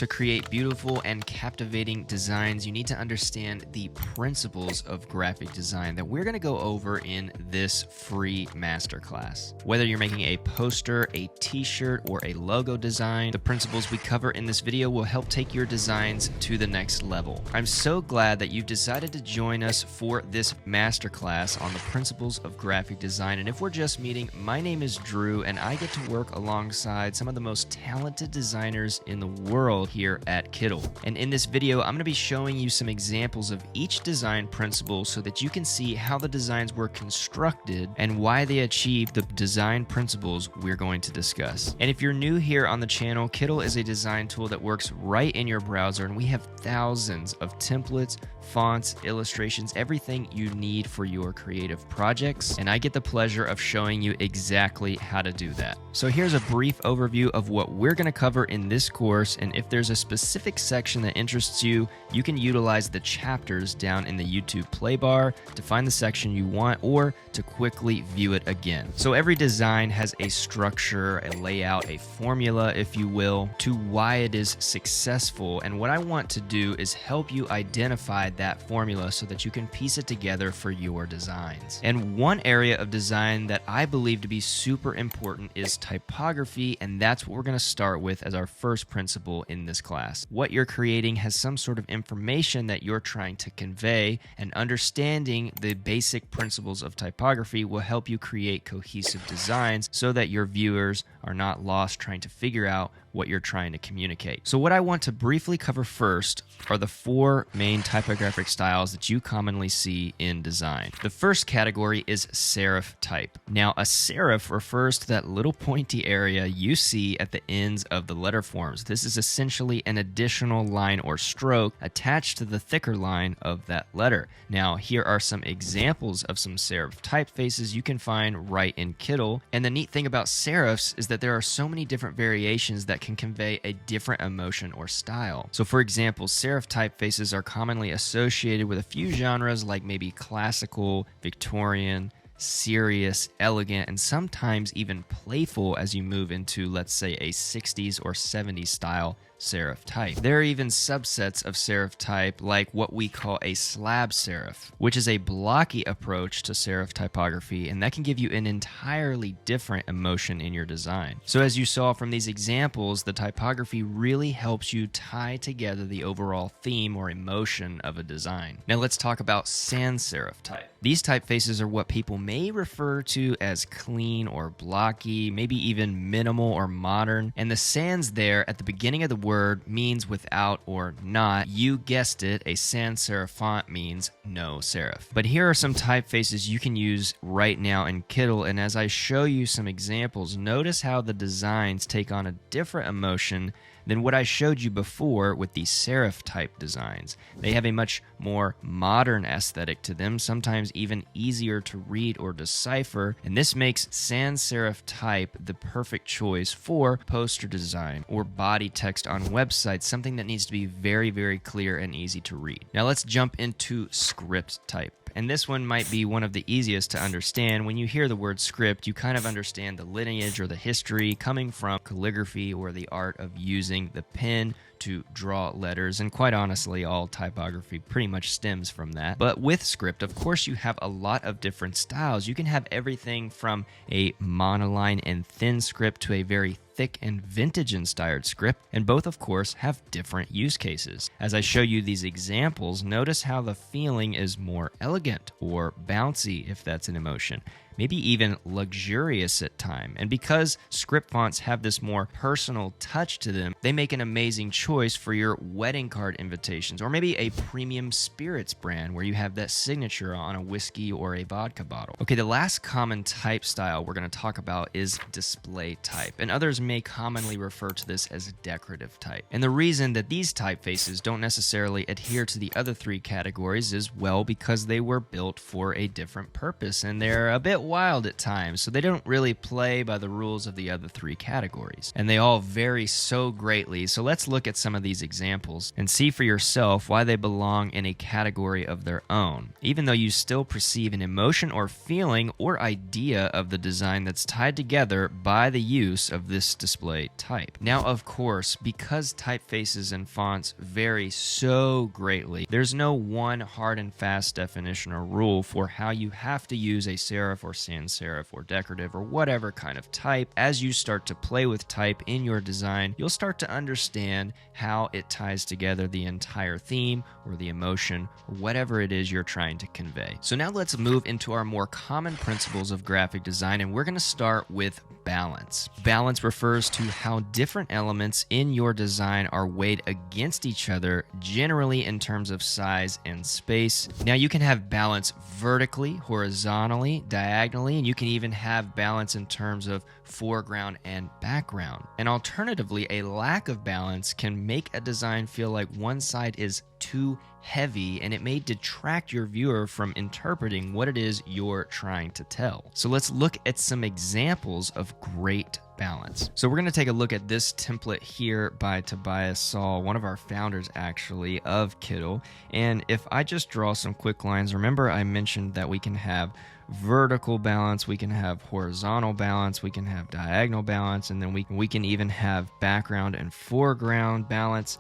To create beautiful and captivating designs, you need to understand the principles of graphic design that we're going to go over in this free masterclass. Whether you're making a poster, a t-shirt, or a logo design, the principles we cover in this video will help take your designs to the next level. I'm so glad that you've decided to join us for this masterclass on the principles of graphic design. And if we're just meeting, my name is Drew, and I get to work alongside some of the most talented designers in the world here at Kittl. And in this video, I'm going to be showing you some examples of each design principle so that you can see how the designs were constructed and why they achieved the design principles we're going to discuss. And if you're new here on the channel, Kittl is a design tool that works right in your browser, and we have thousands of templates, fonts, illustrations, everything you need for your creative projects. And I get the pleasure of showing you exactly how to do that. So here's a brief overview of what we're going to cover in this course. And if there's a specific section that interests you, you can utilize the chapters down in the YouTube play bar to find the section you want or to quickly view it again. So every design has a structure, a layout, a formula, if you will, to why it is successful. And what I want to do is help you identify that formula so that you can piece it together for your designs. And one area of design that I believe to be super important is typography, and that's what we're going to start with as our first principle in this class. What you're creating has some sort of information that you're trying to convey, and understanding the basic principles of typography will help you create cohesive designs so that your viewers are not lost trying to figure out what you're trying to communicate. So what I want to briefly cover first are the four main typographic styles that you commonly see in design. The first category is serif type. Now, a serif refers to that little pointy area you see at the ends of the letter forms. This is essentially an additional line or stroke attached to the thicker line of that letter. Now, here are some examples of some serif typefaces you can find right in Kittl. And the neat thing about serifs is that there are so many different variations that can convey a different emotion or style. So for example, serif typefaces are commonly associated with a few genres like maybe classical, Victorian, serious, elegant, and sometimes even playful as you move into, let's say, a 60s or 70s style serif type. There are even subsets of serif type like what we call a slab serif, which is a blocky approach to serif typography, and that can give you an entirely different emotion in your design. So as you saw from these examples, the typography really helps you tie together the overall theme or emotion of a design. Now let's talk about sans serif type. These typefaces are what people may refer to as clean or blocky, maybe even minimal or modern, and the sans there at the beginning of the word means without or not. You guessed it, a sans serif font means no serif. But here are some typefaces you can use right now in Kittl, and as I show you some examples, notice how the designs take on a different emotion than what I showed you before with the serif type designs. They have a much more modern aesthetic to them, sometimes even easier to read or decipher, and this makes sans serif type the perfect choice for poster design or body text on websites, something that needs to be very, very clear and easy to read. Now let's jump into script type. And this one might be one of the easiest to understand. When you hear the word script, you kind of understand the lineage or the history coming from calligraphy or the art of using the pen to draw letters, and quite honestly, all typography pretty much stems from that. But with script, of course, you have a lot of different styles. You can have everything from a monoline and thin script to a very thick and vintage-inspired script, and both, of course, have different use cases. As I show you these examples, notice how the feeling is more elegant or bouncy, if that's an emotion. Maybe even luxurious at times. And because script fonts have this more personal touch to them, they make an amazing choice for your wedding card invitations, or maybe a premium spirits brand where you have that signature on a whiskey or a vodka bottle. Okay, the last common type style we're going to talk about is display type, and others may commonly refer to this as decorative type. And the reason that these typefaces don't necessarily adhere to the other three categories is, well, because they were built for a different purpose, and they're a bit bit wild at times, so they don't really play by the rules of the other three categories. And they all vary so greatly, so let's look at some of these examples and see for yourself why they belong in a category of their own, even though you still perceive an emotion or feeling or idea of the design that's tied together by the use of this display type. Now, of course, because typefaces and fonts vary so greatly, there's no one hard and fast definition or rule for how you have to use a serif or sans serif or decorative or whatever kind of type. As you start to play with type in your design, you'll start to understand how it ties together the entire theme or the emotion or whatever it is you're trying to convey. So now let's move into our more common principles of graphic design, and we're going to start with balance. Balance refers to how different elements in your design are weighed against each other, generally in terms of size and space. Now, you can have balance vertically, horizontally, diagonally, and you can even have balance in terms of foreground and background. And alternatively, a lack of balance can make a design feel like one side is too heavy, and it may detract your viewer from interpreting what it is you're trying to tell. So let's look at some examples of great balance. So we're going to take a look at this template here by Tobias Saul, one of our founders actually of Kittl. And if I just draw some quick lines, remember I mentioned that we can have vertical balance, we can have horizontal balance, we can have diagonal balance, and then we can even have background and foreground balance.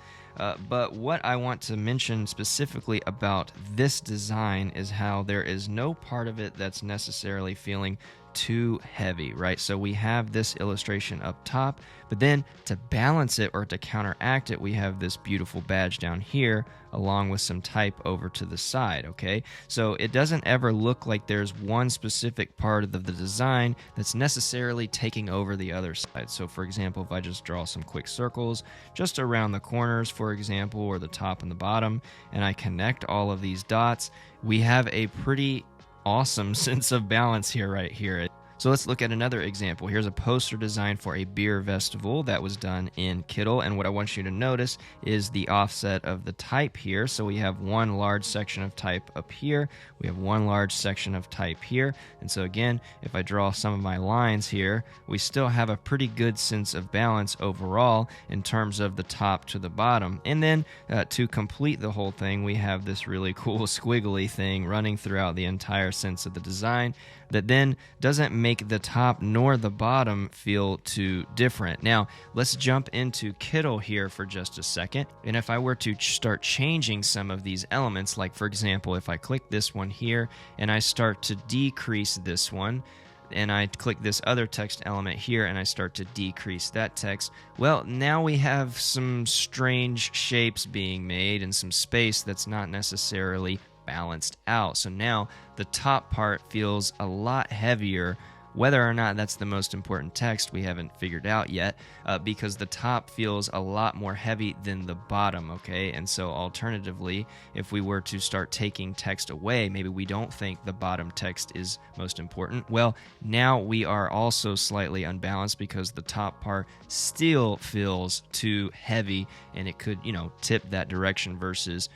But what I want to mention specifically about this design is how there is no part of it that's necessarily feeling too heavy, right? So we have this illustration up top, but then to balance it or to counteract it, we have this beautiful badge down here along with some type over to the side, okay? So it doesn't ever look like there's one specific part of the design that's necessarily taking over the other side. So for example, if I just draw some quick circles just around the corners, for example, or the top and the bottom, and I connect all of these dots, we have a pretty awesome sense of balance here, right here. So let's look at another example. Here's a poster design for a beer festival that was done in Kittl. And what I want you to notice is the offset of the type here. So we have one large section of type up here. We have one large section of type here. And so again, if I draw some of my lines here, we still have a pretty good sense of balance overall in terms of the top to the bottom. And then to complete the whole thing, we have this really cool squiggly thing running throughout the entire sense of the design that then doesn't make the top nor the bottom feel too different. Now, let's jump into Kittl here for just a second. And if I were to start changing some of these elements, like for example, if I click this one here and I start to decrease this one, and I click this other text element here and I start to decrease that text, well, now we have some strange shapes being made and some space that's not necessarily balanced out. So now the top part feels a lot heavier. Whether or not that's the most important text, we haven't figured out yet, because the top feels a lot more heavy than the bottom, okay? And so alternatively, if we were to start taking text away, maybe we don't think the bottom text is most important. Well, now we are also slightly unbalanced because the top part still feels too heavy, and it could, tip that direction versus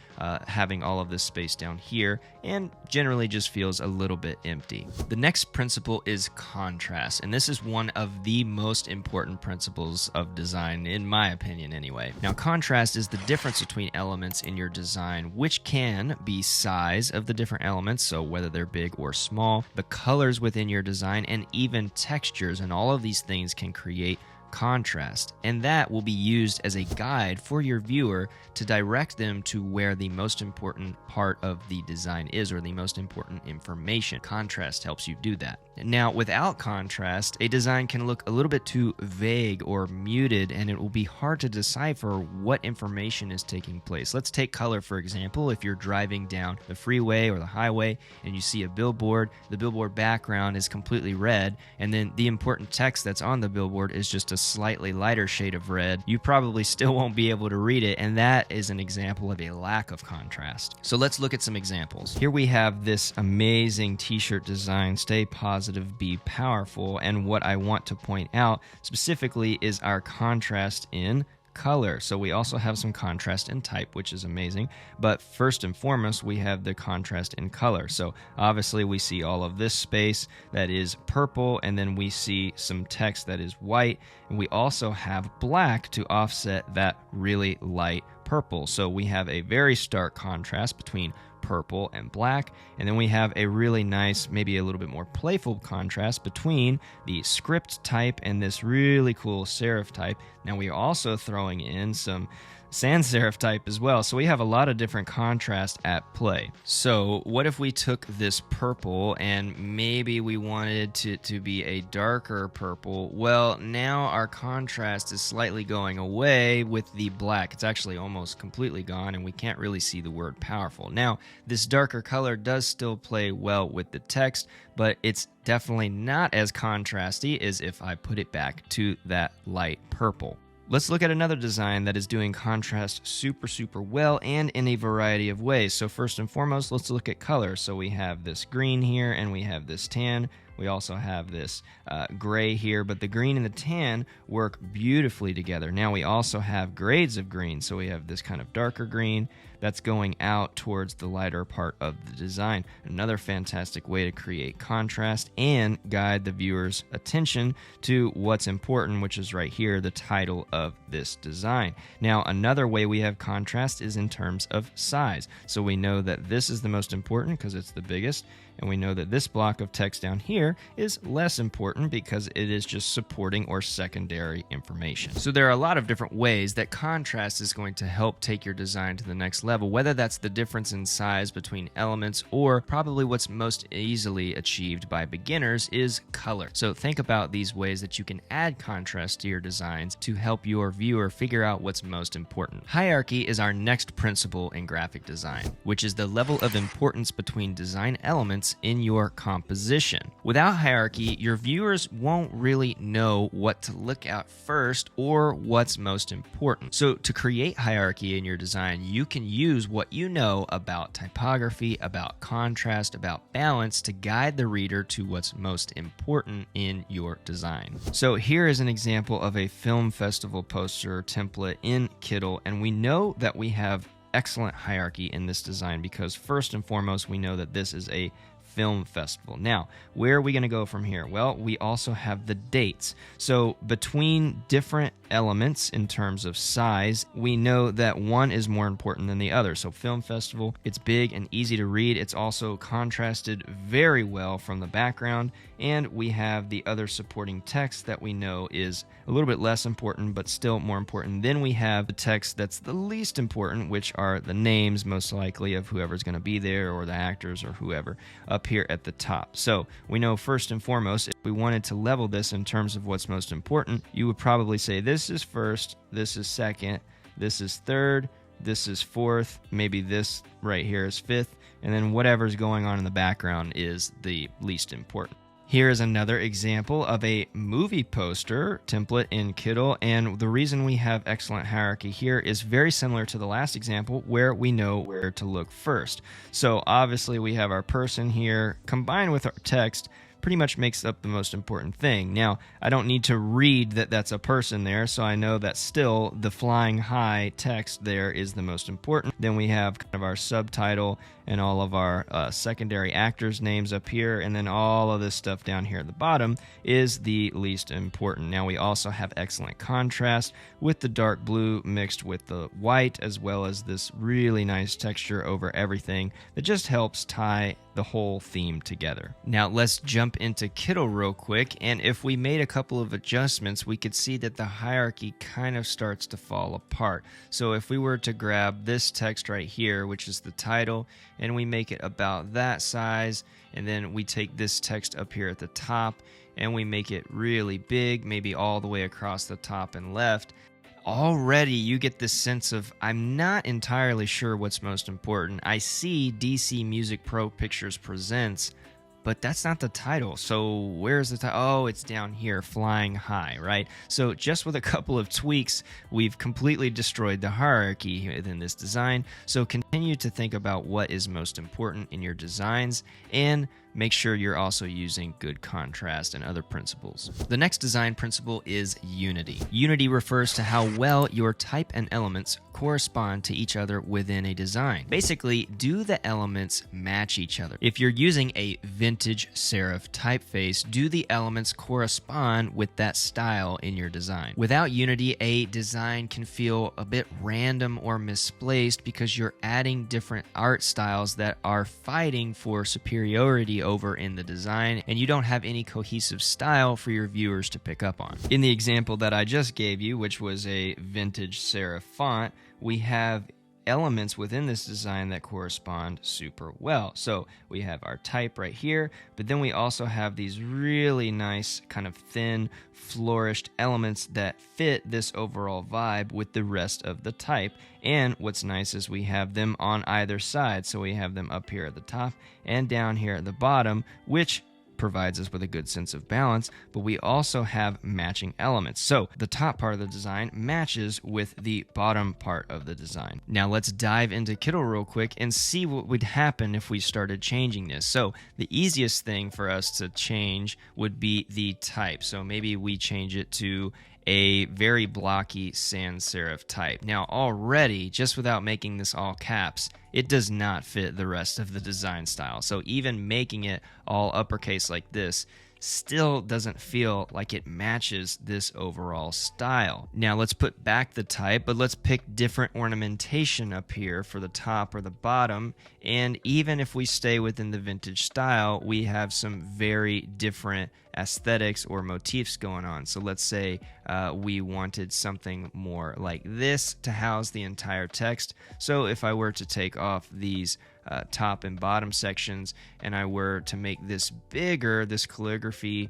having all of this space down here, and generally just feels a little bit empty. The next principle is contrast, and this is one of the most important principles of design, in my opinion anyway. Now, contrast is the difference between elements in your design, which can be size of the different elements, so whether they're big or small, the colors within your design, and even textures, and all of these things can create contrast, and that will be used as a guide for your viewer to direct them to where the most important part of the design is, or the most important information. Contrast helps you do that. Now, without contrast, a design can look a little bit too vague or muted, and it will be hard to decipher what information is taking place. Let's take color, for example. If you're driving down the freeway or the highway and you see a billboard, the billboard background is completely red, and then the important text that's on the billboard is just a slightly lighter shade of red, you probably still won't be able to read it, and that is an example of a lack of contrast. So let's look at some examples. Here we have this amazing t-shirt design, Stay Positive, Be Powerful, and what I want to point out specifically is our contrast in color. So we also have some contrast in type, which is amazing. But first and foremost, we have the contrast in color. So obviously we see all of this space that is purple, and then we see some text that is white, and we also have black to offset that really light purple. So we have a very stark contrast between purple and black, and then we have a really nice, maybe a little bit more playful contrast between the script type and this really cool serif type. Now we are also throwing in some sans serif type as well, so we have a lot of different contrast at play. So what if we took this purple and maybe we wanted to be a darker purple? Well, now our contrast is slightly going away with the black. It's actually almost completely gone, and we can't really see the word powerful. Now, this darker color does still play well with the text, but it's definitely not as contrasty as if I put it back to that light purple. Let's look at another design that is doing contrast super well and in a variety of ways. So first and foremost, let's look at color. So we have this green here and we have this tan. We also have this gray here, but the green and the tan work beautifully together. Now we also have grades of green. So we have this kind of darker green that's going out towards the lighter part of the design. Another fantastic way to create contrast and guide the viewer's attention to what's important, which is right here, the title of this design. Now, another way we have contrast is in terms of size. So we know that this is the most important because it's the biggest, and we know that this block of text down here is less important because it is just supporting or secondary information. So there are a lot of different ways that contrast is going to help take your design to the next level, whether that's the difference in size between elements, or probably what's most easily achieved by beginners is color. So think about these ways that you can add contrast to your designs to help your viewer figure out what's most important. Hierarchy is our next principle in graphic design, which is the level of importance between design elements in your composition. Without hierarchy, your viewers won't really know what to look at first or what's most important. So to create hierarchy in your design, you can use what you know about typography, about contrast, about balance to guide the reader to what's most important in your design. So here is an example of a film festival poster template in Kittl, and we know that we have excellent hierarchy in this design because first and foremost, we know that this is a film festival. Now, where are we going to go from here? Well, we also have the dates. So between different elements in terms of size, we know that one is more important than the other. So film festival, it's big and easy to read. It's also contrasted very well from the background. And we have the other supporting text that we know is a little bit less important, but still more important. Then we have the text that's the least important, which are the names, most likely, of whoever's going to be there, or the actors, or whoever, up here at the top. So we know first and foremost, if we wanted to level this in terms of what's most important, you would probably say this is first, this is second, this is third, this is fourth, maybe this right here is fifth, and then whatever's going on in the background is the least important. Here is another example of a movie poster template in Kittl, and the reason we have excellent hierarchy here is very similar to the last example where we know where to look first. So obviously we have our person here combined with our text pretty much makes up the most important thing. Now, I don't need to read that that's a person there, so I know that still the flying high text there is the most important. Then we have kind of our subtitle and all of our secondary actors' names up here, and then all of this stuff down here at the bottom is the least important. Now, we also have excellent contrast with the dark blue mixed with the white, as well as this really nice texture over everything that just helps tie the whole theme together. Now, let's jump into Kittl real quick, and if we made a couple of adjustments, we could see that the hierarchy kind of starts to fall apart. So if we were to grab this text right here, which is the title, and we make it about that size, and then we take this text up here at the top and we make it really big, maybe all the way across the top and left, already you get this sense of, I'm not entirely sure what's most important. I see DC Music Pro Pictures Presents, but that's not the title. So where's the title? Oh, it's down here, Flying High, right? So just with a couple of tweaks, we've completely destroyed the hierarchy within this design. So continue to think about what is most important in your designs, and make sure you're also using good contrast and other principles. The next design principle is unity. Unity refers to how well your type and elements correspond to each other within a design. Basically, do the elements match each other? If you're using a vintage serif typeface, do the elements correspond with that style in your design? Without unity, a design can feel a bit random or misplaced because you're adding different art styles that are fighting for superiority over in the design, and you don't have any cohesive style for your viewers to pick up on. In the example that I just gave you, which was a vintage serif font, we have elements within this design that correspond super well. So we have our type right here, but then we also have these really nice kind of thin flourished elements that fit this overall vibe with the rest of the type. And what's nice is we have them on either side. So we have them up here at the top and down here at the bottom, which provides us with a good sense of balance, but we also have matching elements. So the top part of the design matches with the bottom part of the design. Now let's dive into Kittl real quick and see what would happen if we started changing this. So the easiest thing for us to change would be the type. So maybe we change it to a very blocky sans serif type. Now already, just without making this all caps, it does not fit the rest of the design style. So even making it all uppercase like this still doesn't feel like it matches this overall style. Now let's put back the type, but let's pick different ornamentation up here for the top or the bottom. And even if we stay within the vintage style, we have some very different aesthetics or motifs going on. So let's say we wanted something more like this to house the entire text. So if I were to take off these top and bottom sections and I were to make this bigger, this calligraphy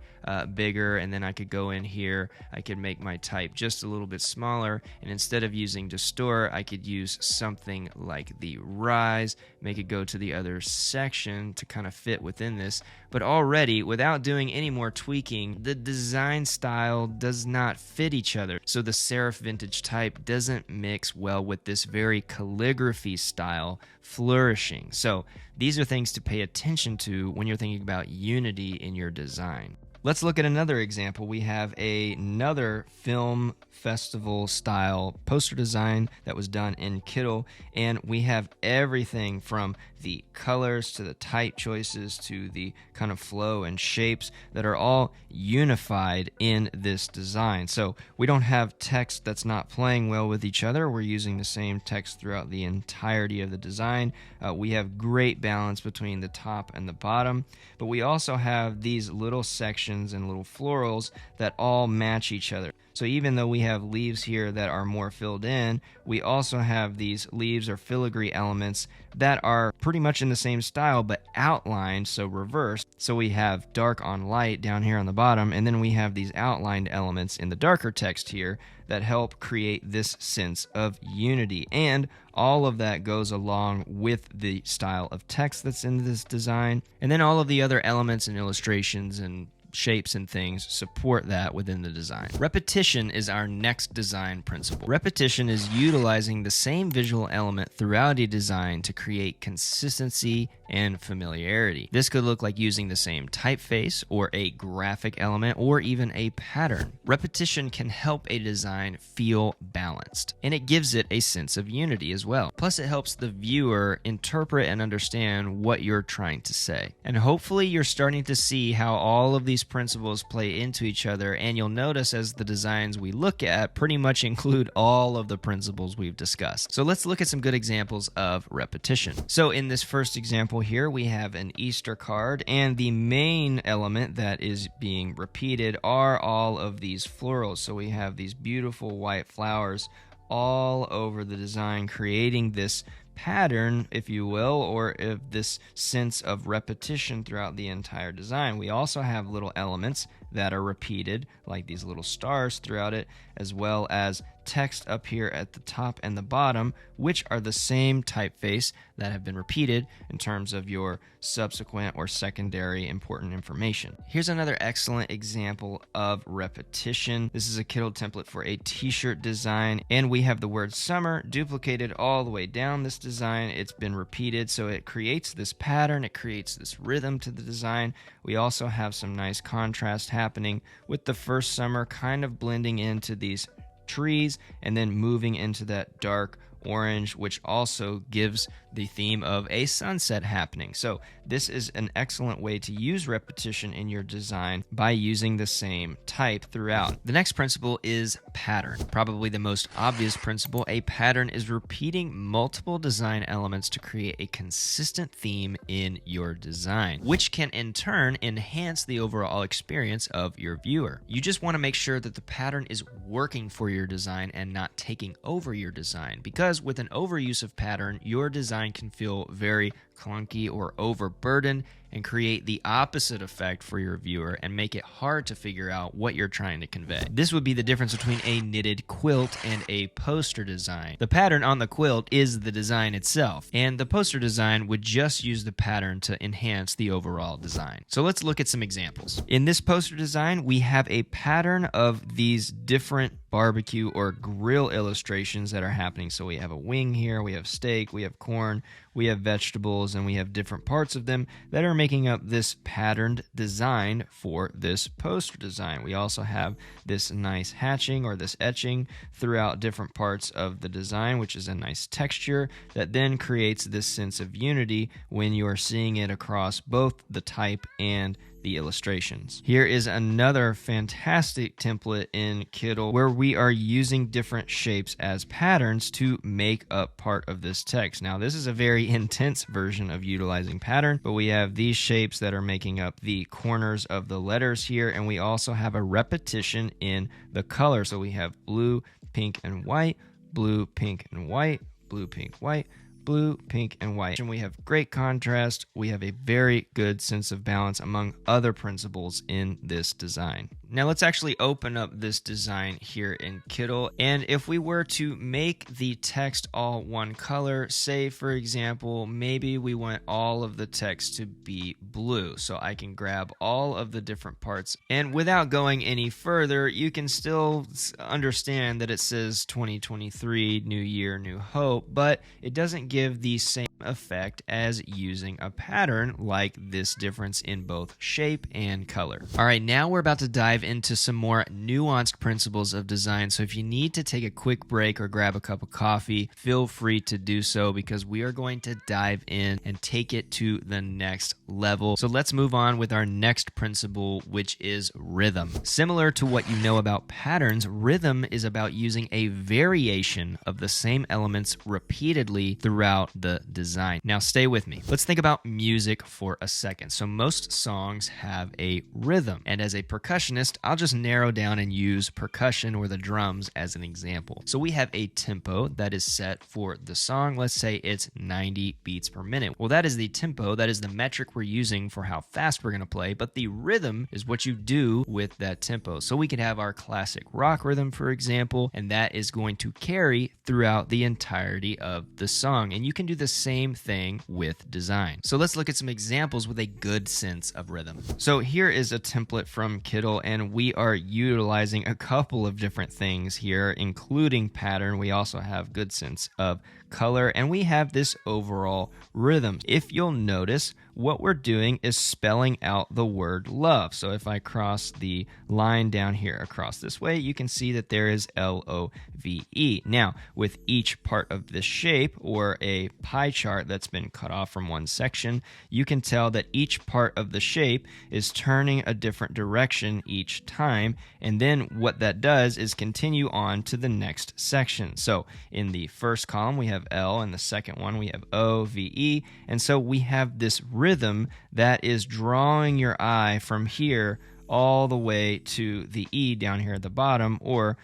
bigger, and then I could go in here, I could make my type just a little bit smaller, and instead of using distort, I could use something like the rise, make it go to the other section to kind of fit within this. But already, without doing any more tweaking, the design style does not fit each other. So the serif vintage type doesn't mix well with this very calligraphy style flourishing. So these are things to pay attention to when you're thinking about unity in your design. Let's look at another example. We have another film festival style poster design that was done in Kittl, and we have everything from the colors to the type choices to the kind of flow and shapes that are all unified in this design. So we don't have text that's not playing well with each other. We're using the same text throughout the entirety of the design. We have great balance between the top and the bottom, but we also have these little sections and little florals that all match each other. So even though we have leaves here that are more filled in, we also have these leaves or filigree elements that are pretty much in the same style but outlined, so reversed. So we have dark on light down here on the bottom, and then we have these outlined elements in the darker text here that help create this sense of unity. And all of that goes along with the style of text that's in this design. And then all of the other elements and illustrations and shapes and things support that within the design. Repetition is our next design principle. Repetition is utilizing the same visual element throughout a design to create consistency and familiarity. This could look like using the same typeface or a graphic element or even a pattern. Repetition can help a design feel balanced, and it gives it a sense of unity as well. Plus, it helps the viewer interpret and understand what you're trying to say. And hopefully you're starting to see how all of these principles play into each other, and you'll notice as the designs we look at pretty much include all of the principles we've discussed. So let's look at some good examples of repetition. So in this first example here, we have an Easter card, and the main element that is being repeated are all of these florals. So we have these beautiful white flowers all over the design, creating this pattern, if you will, or if this sense of repetition throughout the entire design. We also have little elements that are repeated, like these little stars throughout it, as well as text up here at the top and the bottom, which are the same typeface that have been repeated in terms of your subsequent or secondary important information. Here's another excellent example of repetition. This is a Kittl template for a t-shirt design, and we have the word summer duplicated all the way down this design. It's been repeated, so it creates this pattern, it creates this rhythm to the design. We also have some nice contrast happening with the first summer kind of blending into these trees and then moving into that dark orange, which also gives the theme of a sunset happening. So this is an excellent way to use repetition in your design by using the same type throughout. The next principle is pattern. Probably the most obvious principle. A pattern is repeating multiple design elements to create a consistent theme in your design, which can in turn enhance the overall experience of your viewer. You just want to make sure that the pattern is working for your design and not taking over your design, because with an overuse of pattern, your design can feel very clunky or overburdened and create the opposite effect for your viewer and make it hard to figure out what you're trying to convey. This would be the difference between a knitted quilt and a poster design. The pattern on the quilt is the design itself, and the poster design would just use the pattern to enhance the overall design. So let's look at some examples. In this poster design, we have a pattern of these different barbecue or grill illustrations that are happening. So we have a wing here, we have steak, we have corn, we have vegetables, and we have different parts of them that are making up this patterned design for this poster design. We also have this nice hatching or this etching throughout different parts of the design, which is a nice texture that then creates this sense of unity when you are seeing it across both the type and the illustrations. Here is another fantastic template in Kittl where we are using different shapes as patterns to make up part of this text. Now, this is a very intense version of utilizing pattern, but we have these shapes that are making up the corners of the letters here, and we also have a repetition in the color. So we have blue, pink, and white, blue, pink, and white, blue, pink, white, blue, pink, and white. And we have great contrast. We have a very good sense of balance among other principles in this design. Now let's actually open up this design here in Kittl, and if we were to make the text all one color, say for example, maybe we want all of the text to be blue, so I can grab all of the different parts, and without going any further, you can still understand that it says 2023, New Year, New Hope, but it doesn't give the same effect as using a pattern like this difference in both shape and color. All right, now we're about to dive into some more nuanced principles of design. So if you need to take a quick break or grab a cup of coffee, feel free to do so, because we are going to dive in and take it to the next level. So let's move on with our next principle, which is rhythm. Similar to what you know about patterns, rhythm is about using a variation of the same elements repeatedly throughout the design. Now stay with me. Let's think about music for a second. So most songs have a rhythm, and as a percussionist, I'll just narrow down and use percussion or the drums as an example. So we have a tempo that is set for the song. Let's say it's 90 beats per minute. Well, that is the tempo. That is the metric we're using for how fast we're going to play, but the rhythm is what you do with that tempo. So we could have our classic rock rhythm, for example, and that is going to carry throughout the entirety of the song. And you can do the same thing with design. So let's look at some examples with a good sense of rhythm. So here is a template from Kittl, and we are utilizing a couple of different things here, including pattern. We also have good sense of color, and we have this overall rhythm. If you'll notice, what we're doing is spelling out the word love. So if I cross the line down here across this way, you can see that there is L-O-V-E. Now, with each part of this shape, or a pie chart that's been cut off from one section, you can tell that each part of the shape is turning a different direction each time, and then what that does is continue on to the next section. So in the first column, we have L, and the second one, we have O-V-E, and so we have this rhythm that is drawing your eye from here all the way to the E down here at the bottom, or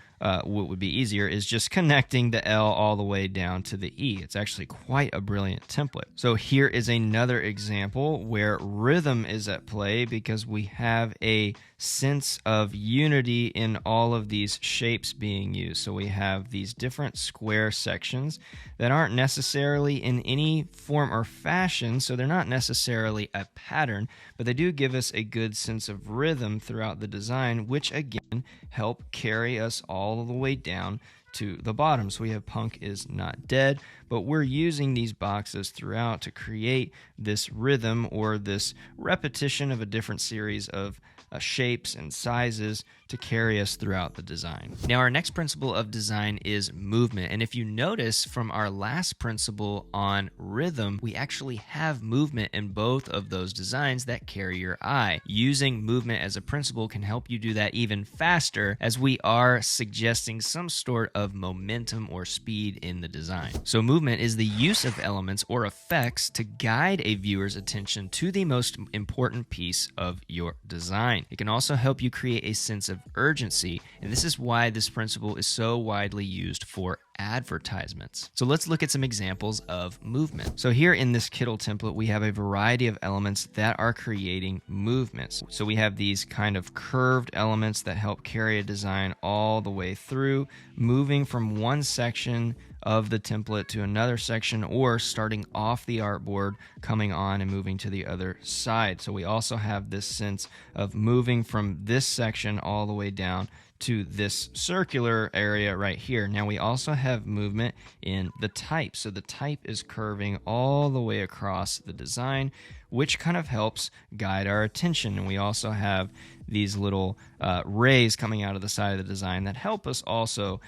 what would be easier is just connecting the L all the way down to the E. It's actually quite a brilliant template. So here is another example where rhythm is at play, because we have a sense of unity in all of these shapes being used. So we have these different square sections that aren't necessarily in any form or fashion, so they're not necessarily a pattern, but they do give us a good sense of rhythm throughout the design, which again help carry us all the way down to the bottom. So we have punk is not dead, but we're using these boxes throughout to create this rhythm or this repetition of a different series of shapes and sizes to carry us throughout the design. Now, our next principle of design is movement. And if you notice from our last principle on rhythm, we actually have movement in both of those designs that carry your eye. Using movement as a principle can help you do that even faster, as we are suggesting some sort of momentum or speed in the design. So movement is the use of elements or effects to guide a viewer's attention to the most important piece of your design. It can also help you create a sense of urgency, and this is why this principle is so widely used for advertisements. So let's look at some examples of movement. So here in this Kittl template, we have a variety of elements that are creating movements. So we have these kind of curved elements that help carry a design all the way through, moving from one section of the template to another section, or starting off the artboard, coming on and moving to the other side. So we also have this sense of moving from this section all the way down to this circular area right here. Now we also have movement in the type. So the type is curving all the way across the design, which kind of helps guide our attention. And we also have these little rays coming out of the side of the design that help us also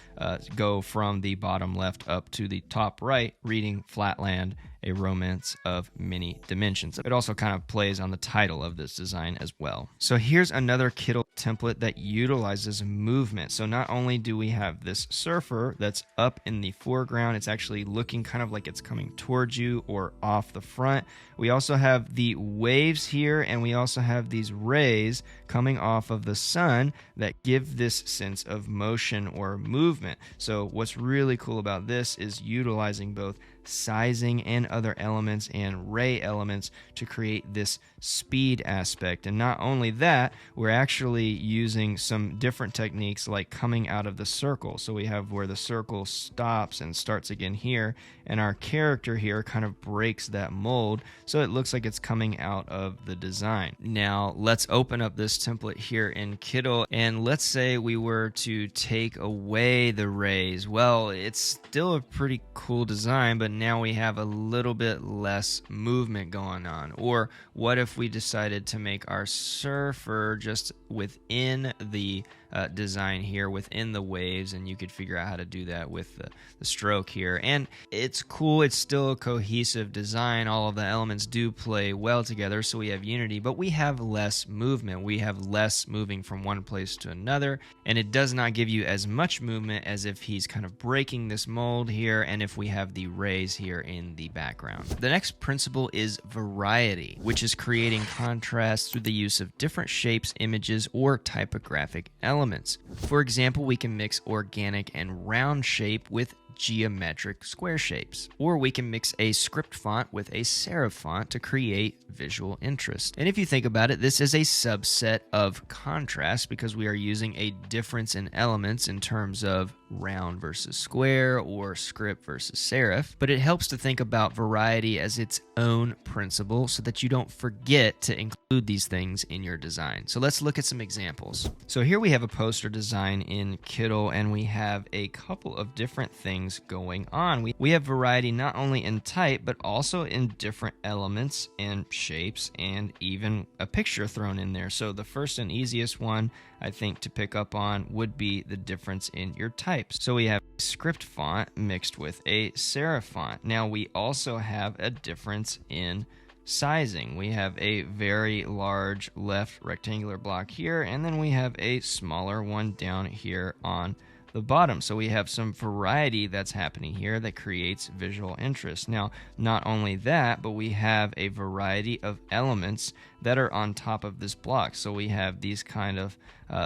go from the bottom left up to the top right, reading Flatland, a romance of many dimensions. It also kind of plays on the title of this design as well. So here's another Kittl template that utilizes movement. So not only do we have this surfer that's up in the foreground, it's actually looking kind of like it's coming towards you or off the front. We also have the waves here, and we also have these rays coming off of the sun that give this sense of motion or movement. So what's really cool about this is utilizing both sizing and other elements and ray elements to create this speed aspect. And not only that, we're actually using some different techniques like coming out of the circle. So we have where the circle stops and starts again here, and our character here kind of breaks that mold so it looks like it's coming out of the design. Now let's open up this template here in Kittl, and let's say we were to take away the rays. Well, it's still a pretty cool design, but now we have a little bit less movement going on. Or what if we decided to make our surfer just within the design here, within the waves, and you could figure out how to do that with the stroke here. And it's cool, it's still a cohesive design, all of the elements do play well together, so we have unity, but we have less movement. We have less moving from one place to another, and it does not give you as much movement as if he's kind of breaking this mold here, and if we have the rays here in the background. The next principle is variety, which is creating contrast through the use of different shapes, images, or typographic elements. For example, we can mix organic and round shape with geometric square shapes, or we can mix a script font with a serif font to create visual interest. And if you think about it, this is a subset of contrast because we are using a difference in elements in terms of round versus square or script versus serif, but it helps to think about variety as its own principle so that you don't forget to include these things in your design. So let's look at some examples. So here we have a poster design in Kittl, and we have a couple of different things going on. We have variety not only in type, but also in different elements and shapes, and even a picture thrown in there. So the first and easiest one, I think, to pick up on would be the difference in your types. So we have a script font mixed with a serif font. Now we also have a difference in sizing. We have a very large left rectangular block here, and then we have a smaller one down here on the bottom. So we have some variety that's happening here that creates visual interest. Now, not only that, but we have a variety of elements that are on top of this block. So we have these kind of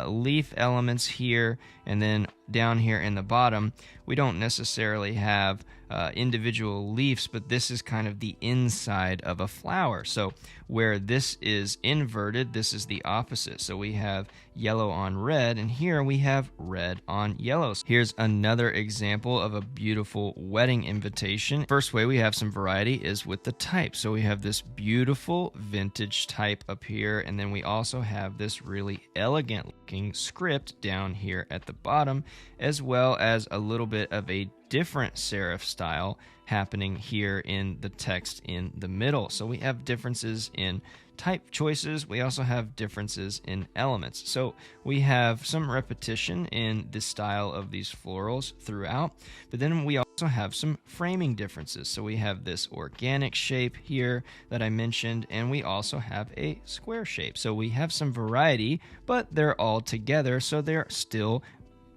leaf elements here, and then down here in the bottom, we don't necessarily have individual leaves, but this is kind of the inside of a flower. So where this is inverted, this is the opposite. So we have yellow on red, and here we have red on yellow. Here's another example of a beautiful wedding invitation. First way we have some variety is with the type. So we have this beautiful vintage type up here, and then we also have this really elegant looking script down here at the bottom, as well as a little bit of a different serif style happening here in the text in the middle. So we have differences in type choices. We also have differences in elements. So we have some repetition in the style of these florals throughout, but then we also have some framing differences. So we have this organic shape here that I mentioned, and we also have a square shape. So we have some variety, but they're all together, so they're still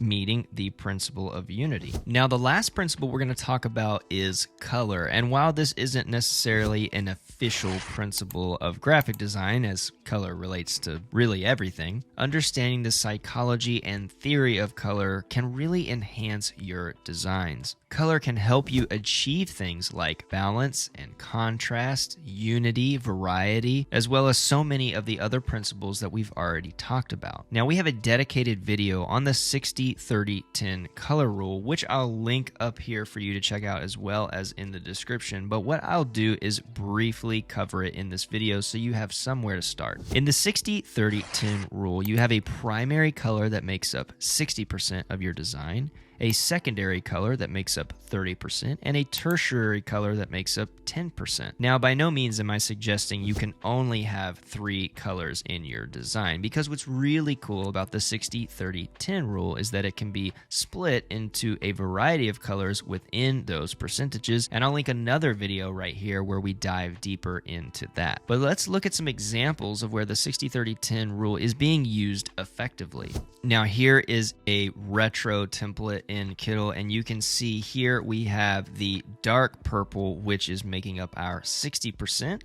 meeting the principle of unity. Now, the last principle we're going to talk about is color. And while this isn't necessarily an official principle of graphic design, as color relates to really everything, understanding the psychology and theory of color can really enhance your designs. Color can help you achieve things like balance and contrast, unity, variety, as well as so many of the other principles that we've already talked about. Now, we have a dedicated video on the 60-30-10 color rule, which I'll link up here for you to check out as well as in the description. But what I'll do is briefly cover it in this video so you have somewhere to start. In the 60-30-10 rule, you have a primary color that makes up 60% of your design, a secondary color that makes up 30%, and a tertiary color that makes up 10%. Now, by no means am I suggesting you can only have 3 colors in your design, because what's really cool about the 60-30-10 rule is that it can be split into a variety of colors within those percentages, and I'll link another video right here where we dive deeper into that. But let's look at some examples of where the 60-30-10 rule is being used effectively. Now, here is a retro template in Kittl, and you can see here we have the dark purple, which is making up our 60%.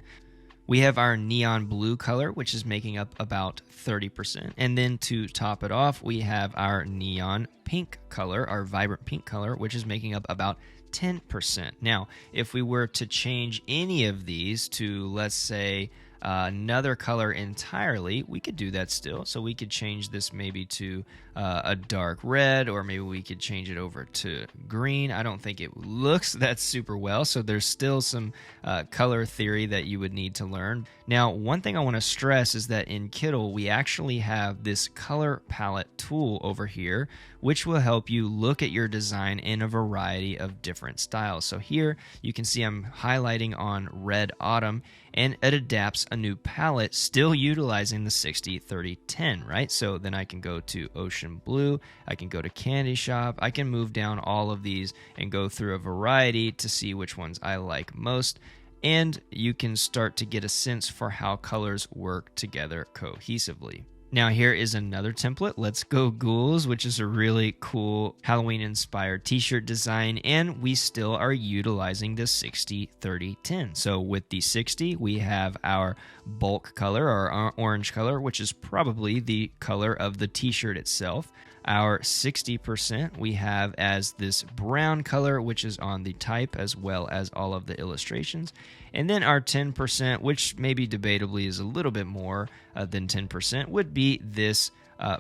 We have our neon blue color, which is making up about 30%. And then to top it off, we have our neon pink color, our vibrant pink color, which is making up about 10%. Now, if we were to change any of these to, let's say, another color entirely, we could do that still. So we could change this maybe to a dark red, or maybe we could change it over to green. I don't think it looks that super well, so there's still some color theory that you would need to learn. Now, one thing I want to stress is that in Kittl, we actually have this color palette tool over here, which will help you look at your design in a variety of different styles. So here you can see I'm highlighting on Red Autumn, and it adapts a new palette, still utilizing the 60-30-10, right? So then I can go to Ocean Blue, I can go to Candy Shop, I can move down all of these and go through a variety to see which ones I like most. And you can start to get a sense for how colors work together cohesively. Now, here is another template, Let's Go Ghouls, which is a really cool Halloween-inspired t-shirt design, and we still are utilizing the 60-30-10. So with the 60, we have our bulk color, or our orange color, which is probably the color of the t-shirt itself. Our 60% we have as this brown color, which is on the type as well as all of the illustrations. And then our 10%, which maybe debatably is a little bit more than 10%, would be this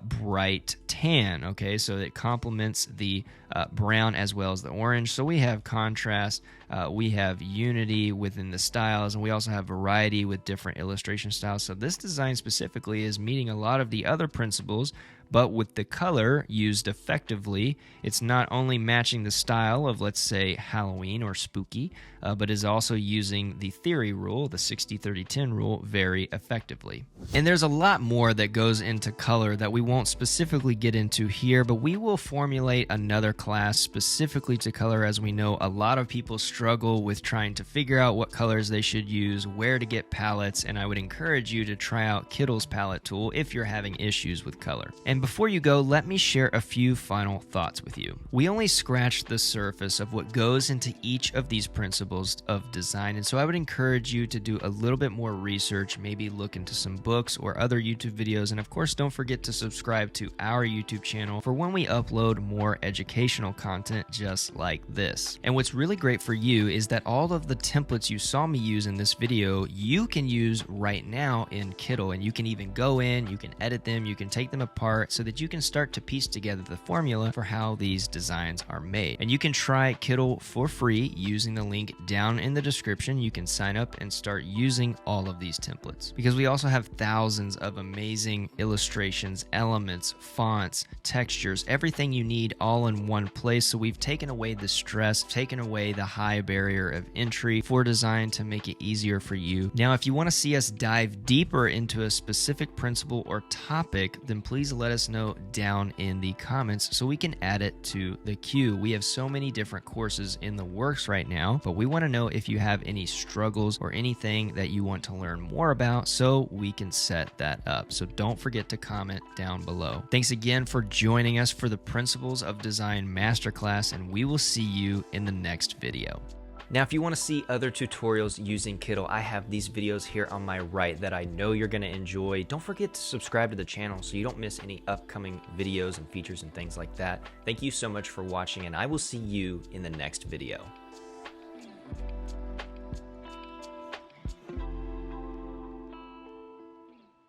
bright tan. Okay, so it complements the brown as well as the orange. So we have contrast, we have unity within the styles, and we also have variety with different illustration styles. So this design specifically is meeting a lot of the other principles, but with the color used effectively. It's not only matching the style of, let's say, Halloween or spooky, but is also using the theory rule, the 60-30-10 rule, very effectively. And there's a lot more that goes into color that we won't specifically get into here, but we will formulate another class specifically to color, as we know a lot of people struggle with trying to figure out what colors they should use, where to get palettes, and I would encourage you to try out Kittl's palette tool if you're having issues with color. And before you go, let me share a few final thoughts with you. We only scratched the surface of what goes into each of these principles of design, and so I would encourage you to do a little bit more research, maybe look into some books or other YouTube videos, and of course don't forget to subscribe to our YouTube channel for when we upload more educational content just like this. And what's really great for you is that all of the templates you saw me use in this video, you can use right now in Kittl, and you can even go in, you can edit them, you can take them apart so that you can start to piece together the formula for how these designs are made. And you can try Kittl for free using the link down in the description. You can sign up and start using all of these templates, because we also have thousands of amazing illustrations, elements, fonts, textures, everything you need all in one place. So we've taken away the stress, taken away the high barrier of entry for design to make it easier for you. Now, if you want to see us dive deeper into a specific principle or topic, then please let us know down in the comments so we can add it to the queue. We have so many different courses in the works right now, but we want to know if you have any struggles or anything that you want to learn more about so we can set that up. So don't forget to comment down below. Thanks again for joining us for the Principles of Design Masterclass, and we will see you in the next video. Now, if you want to see other tutorials using Kittl, I have these videos here on my right that I know you're going to enjoy. Don't forget to subscribe to the channel so you don't miss any upcoming videos and features and things like that. Thank you so much for watching, and I will see you in the next video.